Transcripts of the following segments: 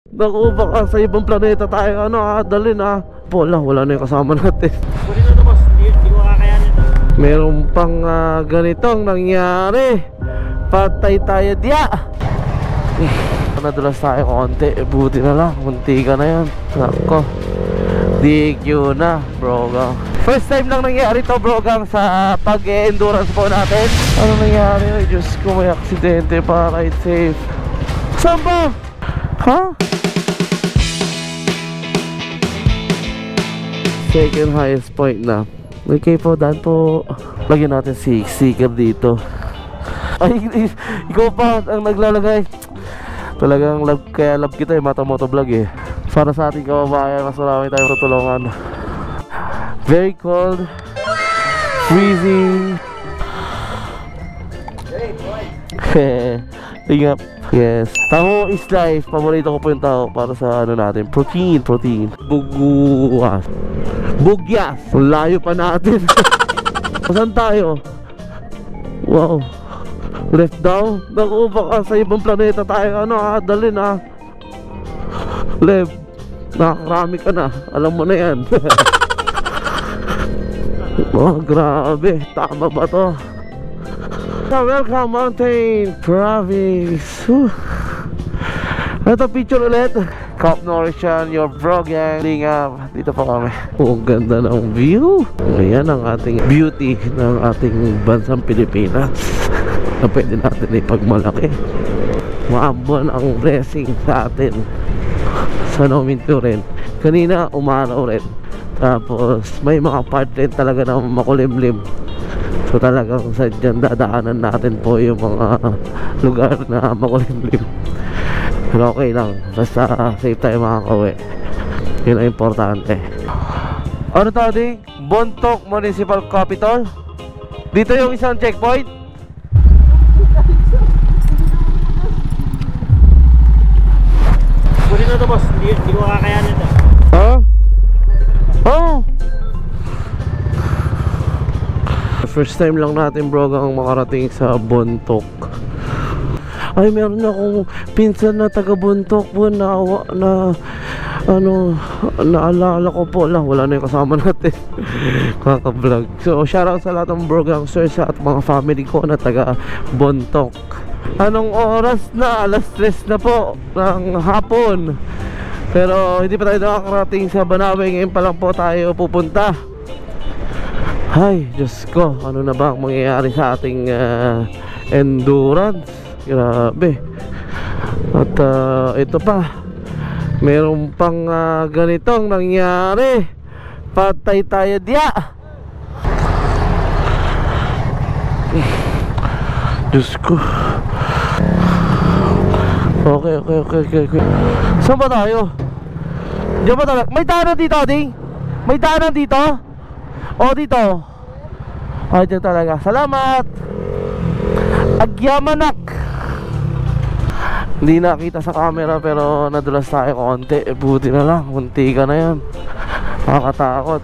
Naku, baka sa ibang planeta tayo dalhin wala na yung kasama natin. Kunin na to boss, hindi ko kakayanin to. Meron pang ganitong nangyari. Patay tayo diya. Nadulas tayo konti, buti na lang, munti ka na yan. Nako, DQ na brogang. First time lang nangyari to brogang sa pag-endurance po natin. Ano nangyari? Ay Diyos ko, may aksidente pa. Ride safe. Saan ba? Ha? Second highest point na. Okay po, daan po. Lagyan natin si sticker dito. Ay, ikaw pa ang naglalagay. Talagang love, kaya love kita Mata Motovlog para sa ating kababayan, mas marami tayong tutulungan. Very cold, freezing. Tingap. Yes, taho is life. Paborito ko po yung taho para sa natin, protein. Buguas. Bugyas. Layo pa natin. Saan tayo? Wow. Left down? Naku, baka sa ibang planeta tayo dalhin Left. Nakakarami ka na. Alam mo na yan. Oh, grabe. Tama ba to? Welcome Mountain Province. Ito picture ulit. Cap Norrican, your vlog yan. Dito pa kami. Oh, ganda ng view. Ayan ang ating beauty ng ating bansang Pilipinas na pwede natin ipagmalaki. Maambon ang blessing sa atin sa nominto rin. Kanina umaraw rin. Tapos may mga part rin talaga na makulimlim. So talagang sadyang dadaanan natin po yung mga lugar na makulimlim. Pero okay lang, basta safe tayo makakauwi. Yun ang importante. Ano to ding? Bontoc Municipal Capital. Dito yung isang checkpoint. Kunin na to boss, hindi ko kakayanin to. First time lang natin brogang makarating sa Bontoc. Ay, meron akong pinsan na taga Bontoc po naalala ko po wala na yung kasama natin. Kaka-vlog. So shoutout sa lahat ng brogang sir at mga family ko na taga Bontoc. Anong oras na? Alas 3 na po ng hapon. Pero hindi pa tayo nakakarating sa Banawe. Ngayon pa lang po tayo pupunta. Ay, Diyos ko, ano na ba ang mangyayari sa ating endurance? Grabe. At ito pa, meron pang ganitong nangyari. Patay tayo diya. Diyos ko. Okay. Saan ba tayo? Diyan ba talaga? May daanan dito, ding? May daanan dito? O dito? Ay, dito talaga. Salamat! Agyamanak! Hindi nakita sa camera pero nadulas tayo konti. Buti na lang, munti ka na yan. Nakakatakot.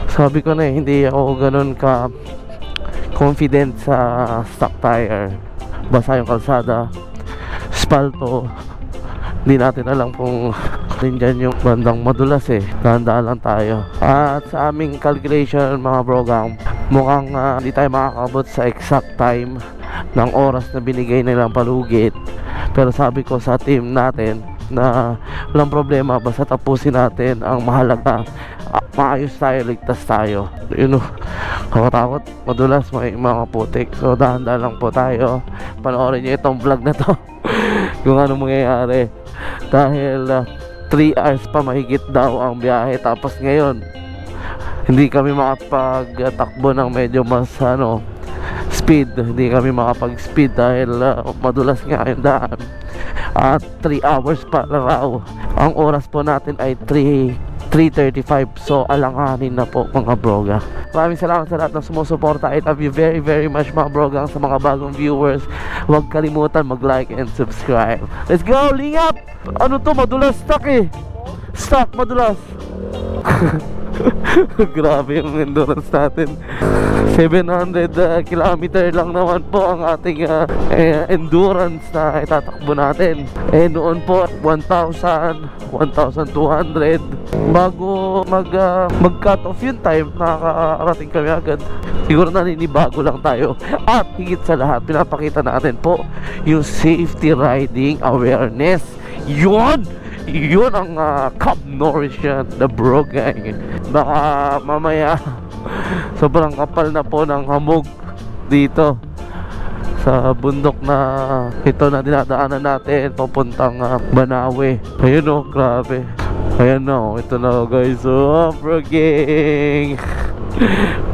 Sabi ko na hindi ako ganun ka confident sa stock tire. Basa yung kalsada, spalto. Hindi natin alam kung dyan yung bandang madulas Dahan-dahan lang tayo. At sa aming calculation mga brogang, mukhang hindi tayo makakabot sa exact time ng oras na binigay nilang palugit. Pero sabi ko sa team natin na walang problema, basta tapusin natin. Ang mahalaga, maayos tayo, ligtas tayo. Kakatakot, madulas, may mga putik. So dahan-dahan lang po tayo. Panoorin nyo itong vlog na to kung ano mangyayari. Dahil 3 hours pa mahigit daw ang biyahe. Tapos ngayon hindi kami makapagtakbo ng medyo mas speed. Hindi kami makapag-speed dahil madulas nga yung daan. At 3 hours pa raw. Ang oras po natin ay 3:35. So alanganin na po mga broga. Maraming salamat sa lahat ng sumusuporta. I love you very very much mga brogang. Sa mga bagong viewers, huwag kalimutan mag-like and subscribe. Let's go, lingap! Ano to? Madulas, stuck Stuck, madulas. Grabe yung endurance natin. 700 kilometer lang naman po ang ating endurance na itatakbo natin. Noon po 1,000, 1,200. Bago mag-cut off yung time, nakakarating kami agad. Siguro naninibago lang tayo. At higit sa lahat, pinapakita natin po yung safety riding awareness. Yun ang Cup Norris yan, the bro gang. Baka mamaya sobrang kapal na po ng hamog dito sa bundok na ito na dinadaanan natin papuntang Banawe. Ayun o, grabe. Ayan na, ito na guys. Bro gang.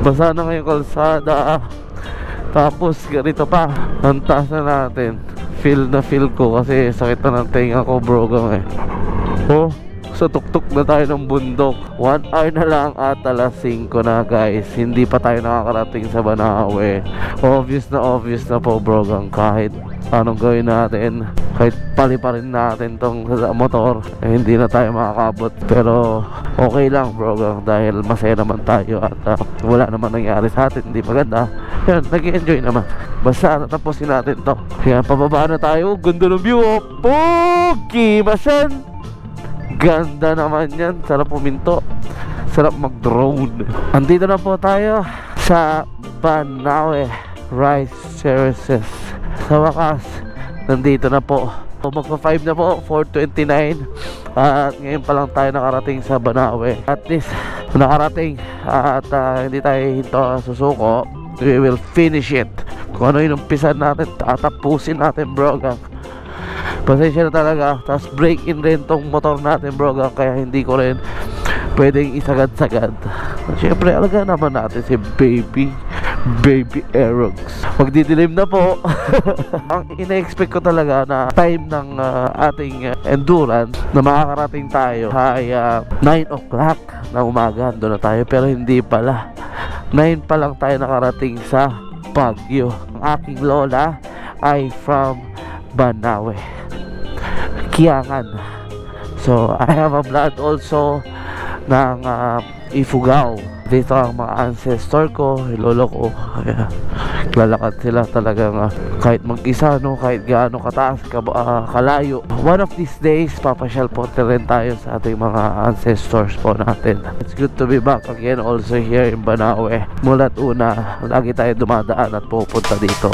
Basa na ngayong kalsada. Tapos ganito pa, ang taas na natin. Feel ko kasi sakit na ng tenga ko, bro gang sa tuktok na tayo ng bundok. 1 hour na lang at alas 5 na guys. Hindi pa tayo nakakarating sa Banawe. Obvious na po, bro gang. Kahit anong gawin natin, kahit paliparin natin tong motor, hindi na tayo makakabot. Pero okay lang, bro gang, dahil masaya naman tayo at wala naman nangyari sa atin. Hindi maganda. Yan, nag-enjoy naman. Basta natapusin natin to. Yan, pababa na tayo. Ganda ng view. Pogi masan. Ganda naman yan. Sarap puminto. Sarap mag-drone. Andito na po tayo sa Banawe Rice Terraces. Sa wakas, nandito na po. Magpa 5 na po, 4:29. At ngayon pa lang tayo nakarating sa Banawe. At least nakarating. At hindi tayo hinto susuko. We will finish it. Kung ano yung umpisan natin, tatapusin natin, bro gang. Pasensya na talaga. Tapos break in rin tong motor natin, bro gang. Kaya hindi ko rin pwedeng isagad-sagad. Siyempre, alaga naman natin si Baby Aerox. Magdidilim na po. Ang ina-expect ko talaga na time ng ating endurance na makakarating tayo ay 9 o'clock na umaga. Doon na tayo, pero hindi pala. 9 pa lang tayo nakarating sa Baguio. Ang aking lola ay from Banawe, Kiangan. So I have a blood also ng Ifugao. Dito ang mga ancestor ko, lolo ko. Ayan. Lalakad sila talagang kahit mag-isa, no, kahit gaano kataas, kalayo. One of these days, papasyal po rin tayo sa ating mga ancestors po natin. It's good to be back again also here in Banawe. Mula't una, lagi tayo dumadaan at pupunta dito.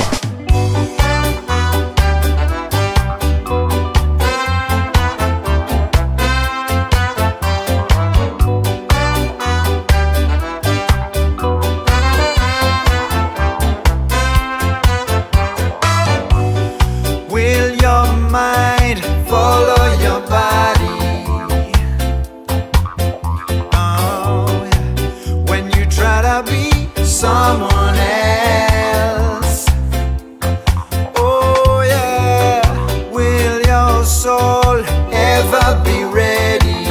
Someone else. Oh yeah. Will your soul ever be ready?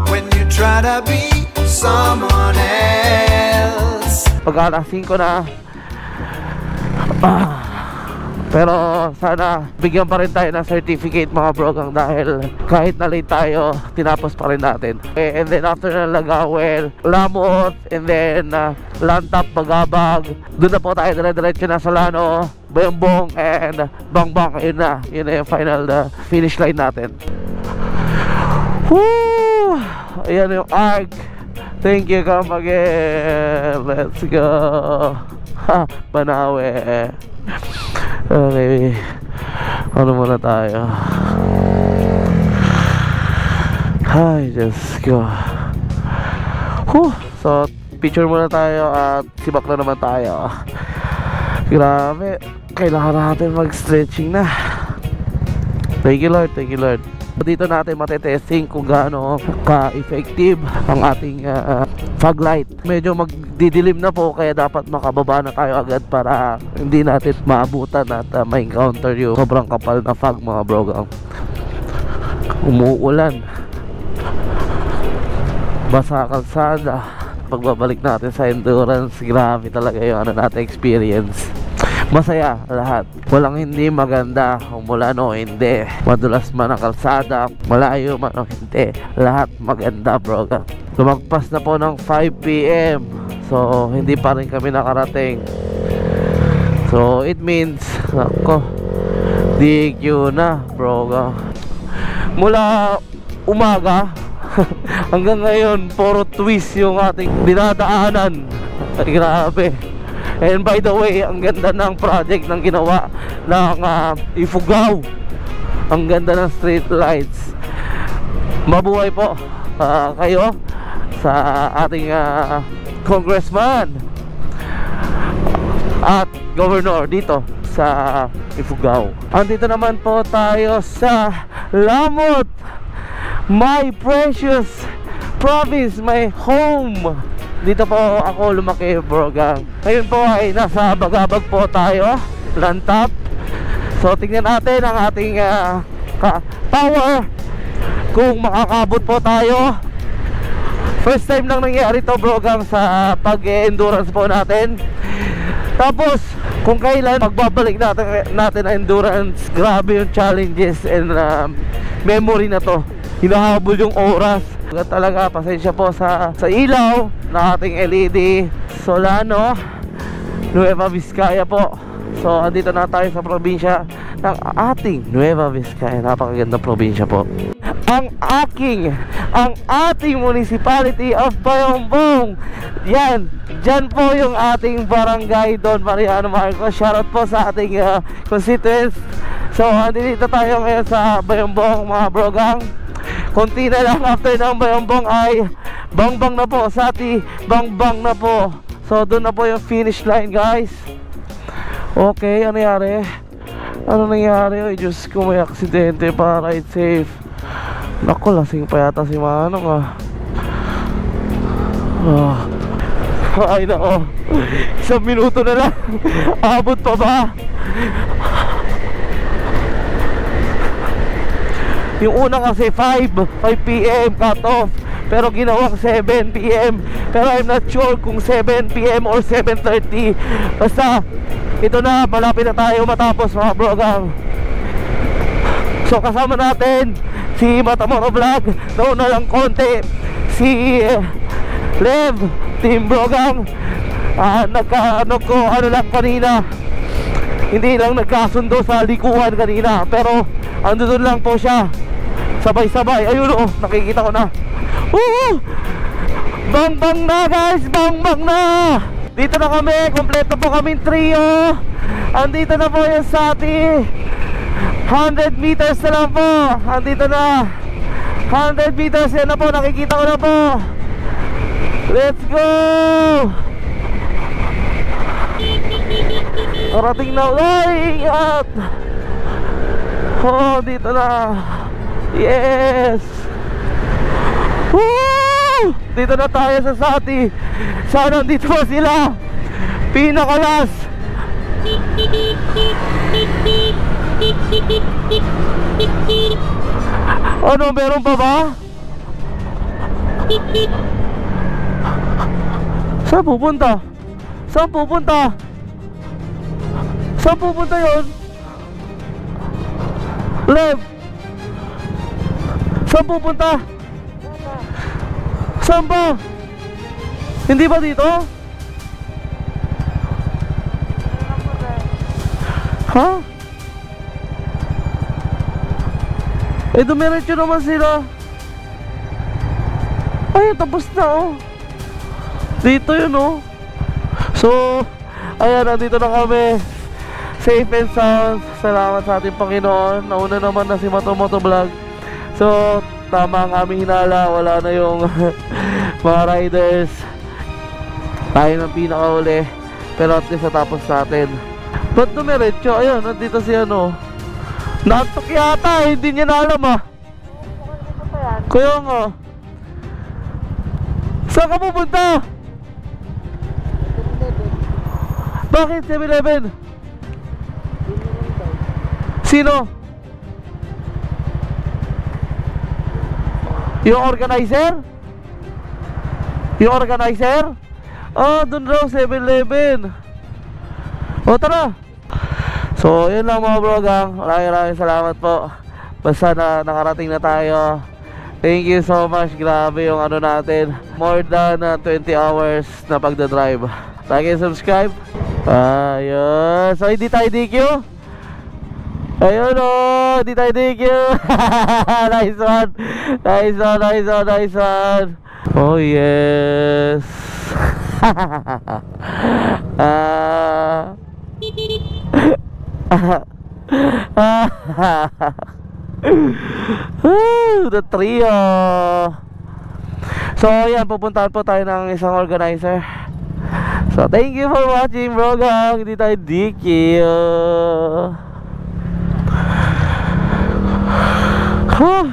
When you try to be someone else. Pag alas 5 na, pero sana bigyan pa rin tayo ng certificate, mga bro gang, dahil kahit na late tayo, tinapos pa rin natin. And then after na Lagawel, Lamot, and then Lantap, Bagabag, doon na po tayo dire-diretso na Solano, Bayambong, and Bangbang. Yun na yung final finish line natin. Woo! Ayan yung arc. Thank you, come again. Let's go. Banawe. Okay, ano muna tayo? Hi, just go. So, picture muna tayo at sibak na naman tayo. Grabe, kailangan natin mag-stretching na. Thank you Lord, thank you Lord. Dito natin matetesting kung gaano ka-effective ang ating fog light. Medyo magdidilim na po, kaya dapat makababa na tayo agad para hindi natin maabutan at ma-encounter yung sobrang kapal na fog, mga bro gang. Umuulan, basa kalsada. Pagbabalik natin sa endurance, grabe talaga yung ano natin experience. masaya lahat. Walang hindi maganda, umulan o hindi, madulas man ang kalsada, malayo man o hindi, lahat maganda bro. Lumagpas na po ng 5 PM, so hindi pa rin kami nakarating. So it means, ako, DQ na bro. Mula umaga hanggang ngayon, puro twist yung ating dinadaanan. Ay, grabe. And by the way, ang ganda ng project ng ginawa ng Ifugao. Ang ganda ng street lights. Mabuhay po kayo sa ating congressman at governor dito sa Ifugao. Andito naman po tayo sa Lamot, my precious province, my home. Dito po ako lumaki bro gang. Ngayon po ay nasa Bagabag po tayo, Lantap. So tingnan natin ang ating power, kung makakabot po tayo. First time lang nangyari to bro gang sa pag-endurance po natin. Tapos kung kailan magbabalik natin ang endurance, grabe yung challenges and memory na to. Hinahabol yung oras. Talaga pasensya po sa ilaw na ating LED Solano, Nueva Vizcaya po. So andito na tayo sa probinsya ng ating Nueva Vizcaya. Napakagandang probinsya po. Ang ating municipality of Bayombong. Yan, dyan po yung ating barangay Don Mariano Marcos. Shoutout po sa ating constituents. So andito tayo ngayon sa Bayombong mga brogang. Konti na lang after ng Bayombong ay Bangbang na po, Sati, Bangbang na po. So doon na po yung finish line guys. Okay, ano nangyari? Ano nangyari? Ay Diyos ko, may aksidente pa. Ride safe. Naku, lasing pa yata si Manong Ay nako, 1 minuto na lang. Abot pa ba? Yung una kasi 5 PM cut off, pero ginawang 7 PM. Pero I'm not sure kung 7 PM or 7:30. Basta ito na, malapit na tayo matapos mga brogang. So kasama natin si Matamoro Vlog, nauna lang konti si Lev, Team Brogang. Ano lang kanina, hindi lang nagkasundo sa likuan kanina, pero andun lang po siya, sabay-sabay. Ayun o, nakikita ko na. Bangbang na guys, bangbang na. Dito na kami, kompleto po kaming trio. Andito na po yung Sati. 100 meters na lang po. Andito na 100 meters, yan na po, nakikita ko na po. Let's go. Karating na. Ay, ingat. Oh, dito na. Yes. Woo! Dito na tayo sa Sati. Sana dito pa sila. Pinakalas. Ano, meron pa ba? Saan pupunta? Saan pupunta? Saan pupunta yun? Lev, saan pupunta? Saan ba? Hindi ba dito? Ha? Eh dumiretso naman sila. Ay, tapos na oh. Dito yun oh. So ayan, nandito na kami, safe and sound. Salamat sa ating Panginoon. Nauna naman na si Moto Vlog. So tama ang aming hinala, wala na yung mga riders. Tayo ng pinakauli, pero at least natapos natin. Ba't dumiretso? Ayun, nandito si ano. Naantok yata, hindi niya na alam ah. Kaya nga. Saan ka pupunta? Bakit 7-Eleven? Sino? Yung organizer? Yung organizer? Oh, dun raw 7-Eleven. O tara, So yun lang mga bro gang, maraming salamat po. Basta na nakarating na tayo. Thank you so much. Grabe yung ano natin, more than 20 hours na pagdadrive. Like and subscribe. Ayun. So hindi tayo DQ. Ayun o, hindi tayo DQ. Nice one. Nice one, nice one, nice one. Oh yes. The trio. So yan, pupuntahan po tayo ng isang organizer. So thank you for watching bro gang. Hindi tayo DQ. Huh.